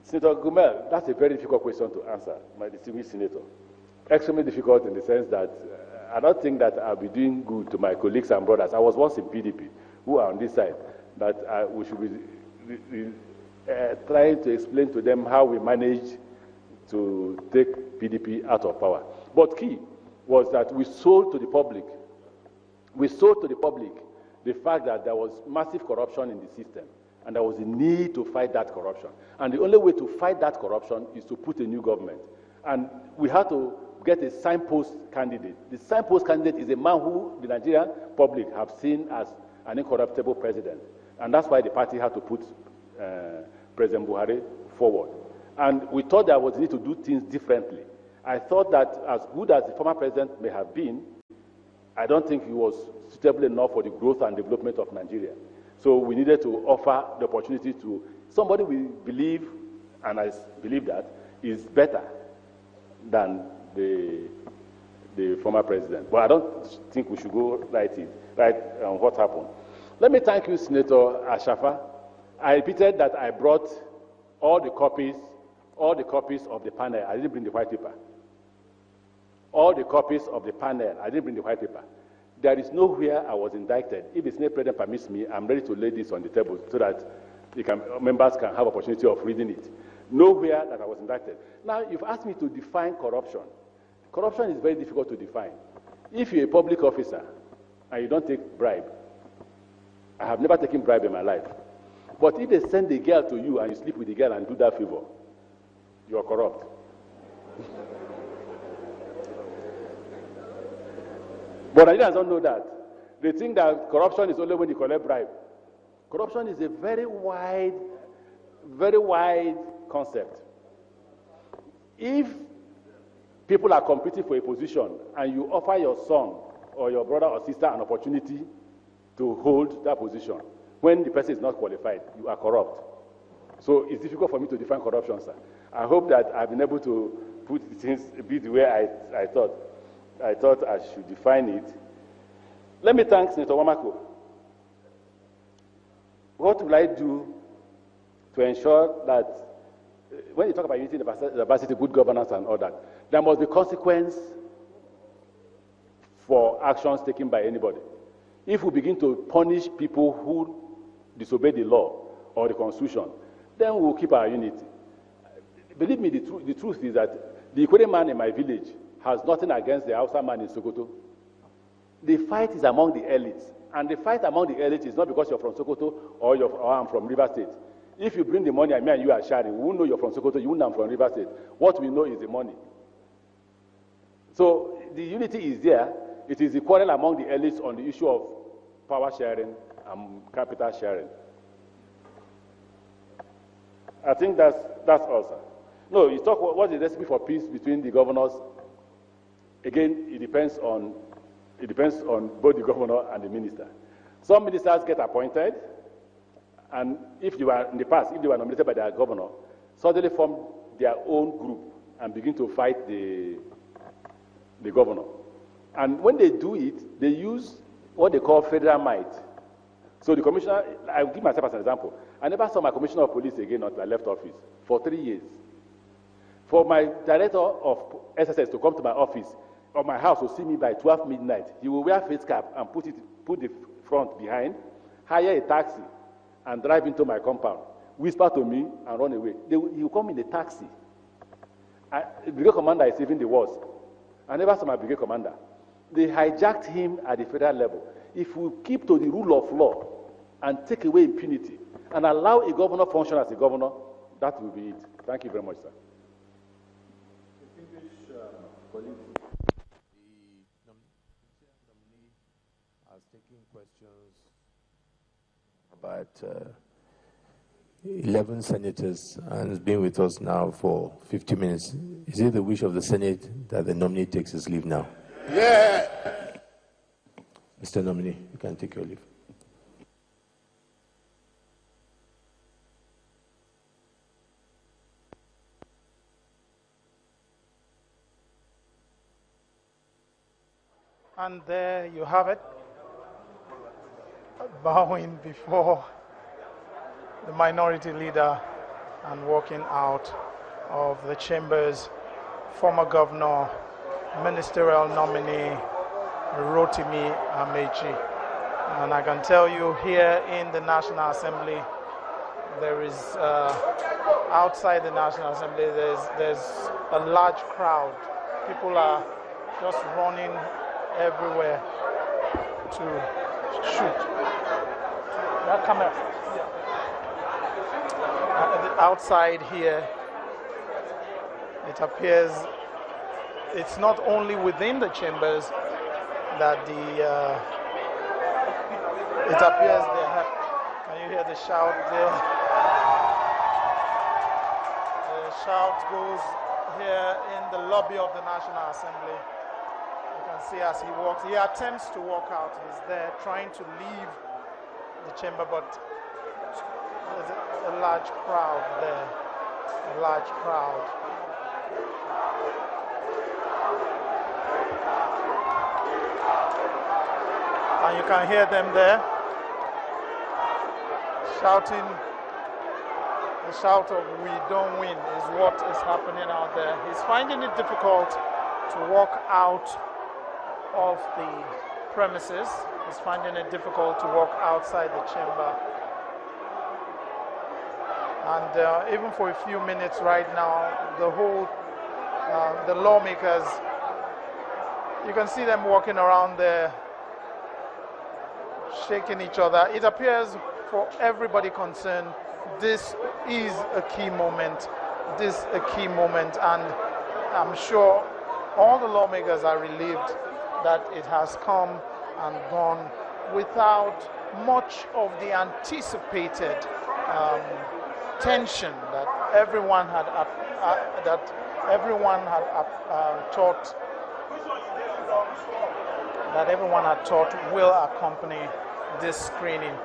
Senator Gumel, that's a very difficult question to answer, my distinguished senator. Extremely difficult in the sense that I don't think that I'll be doing good to my colleagues and brothers. I was once in PDP, who are on this side, that we should be trying to explain to them how we managed to take PDP out of power. But key was that we sold to the public. We sold to the public the fact that there was massive corruption in the system, and there was a need to fight that corruption. And the only way to fight that corruption is to put a new government. And we had to get a signpost candidate. The signpost candidate is a man who the Nigerian public have seen as an incorruptible president. And that's why the party had to put President Buhari forward. And we thought there was a need to do things differently. I thought that as good as the former president may have been, I don't think he was suitable enough for the growth and development of Nigeria. So we needed to offer the opportunity to somebody we believe, and I believe that, is better than the former president. But I don't think we should go right on what happened. Let me thank you, Senator Ashafa. I repeated that I brought all the copies of the panel. I didn't bring the white paper. All the copies of the panel. I didn't bring the white paper. There is nowhere I was indicted. If the Senate President permits me, I'm ready to lay this on the table so that members can have opportunity of reading it. Nowhere that I was indicted. Now, you've asked me to define corruption. Corruption is very difficult to define. If you're a public officer and you don't take bribe, I have never taken bribe in my life. But if they send a girl to you and you sleep with the girl and do that favor, you are corrupt. But Nigerians don't know that. They think that corruption is only when you collect bribe. Corruption is a very wide concept. If people are competing for a position and you offer your son or your brother or sister an opportunity to hold that position, when the person is not qualified, you are corrupt. So it's difficult for me to define corruption, sir. I hope that I've been able to put things a bit the way I thought I should define it. Let me thank Senator Wamako. What will I do to ensure that when you talk about unity, diversity, good governance and all that, there must be consequence for actions taken by anybody. If we begin to punish people who disobey the law or the constitution, then we will keep our unity. Believe me, the truth is that the Ikwere man in my village has nothing against the Hausa man in Sokoto. The fight is among the elites. And the fight among the elites is not because you're from Sokoto or I'm from River State. If you bring the money and me and you are sharing, we won't know you're from Sokoto, you won't know I'm from River State. What we know is the money. So the unity is there. It is the quarrel among the elites on the issue of power sharing and capital sharing. I think that's all, sir. No, you talk what's the recipe for peace between the governors. Again, it depends on both the governor and the minister. Some ministers get appointed, and if they were in the past, if they were nominated by their governor, suddenly form their own group and begin to fight the governor. And when they do it, they use what they call federal might. So the commissioner, I'll give myself as an example. I never saw my commissioner of police again until I left office for 3 years. For my director of SSS to come to my office or my house to see me by 12 midnight, he will wear face cap and put the front behind, hire a taxi, and drive into my compound, whisper to me, and run away. He will come in a taxi. The brigade commander is even the worst. I never saw my brigade commander. They hijacked him at the federal level. If we keep to the rule of law and take away impunity and allow a governor function as a governor, that will be it. Thank you very much, sir. The nominee has taken questions about 11 senators and has been with us now for 50 minutes. Is it the wish of the Senate that the nominee takes his leave now? Yeah. Mr. Nominee, you can take your leave. And there you have it, bowing before the minority leader and walking out of the chambers, former governor, ministerial nominee, Rotimi Amaechi. And I can tell you here in the National Assembly, there is, outside the National Assembly, there's a large crowd. People are just running everywhere to shoot. That camera. Outside here, it appears it's not only within the chambers that it appears they have. Can you hear the shout there? The shout goes here in the lobby of the National Assembly. You can see as he walks, he attempts to walk out. He's there trying to leave the chamber, but there's a large crowd there. A large crowd. And you can hear them there shouting. The shout of "We don't win" is what is happening out there. He's finding it difficult to walk out of the premises. He's finding it difficult to walk outside the chamber. And even for a few minutes right now, the lawmakers, you can see them walking around there, shaking each other. It appears for everybody concerned, this is a key moment. This is a key moment, and I'm sure all the lawmakers are relieved that it has come and gone without much of the anticipated tension that everyone had thought will accompany this screening.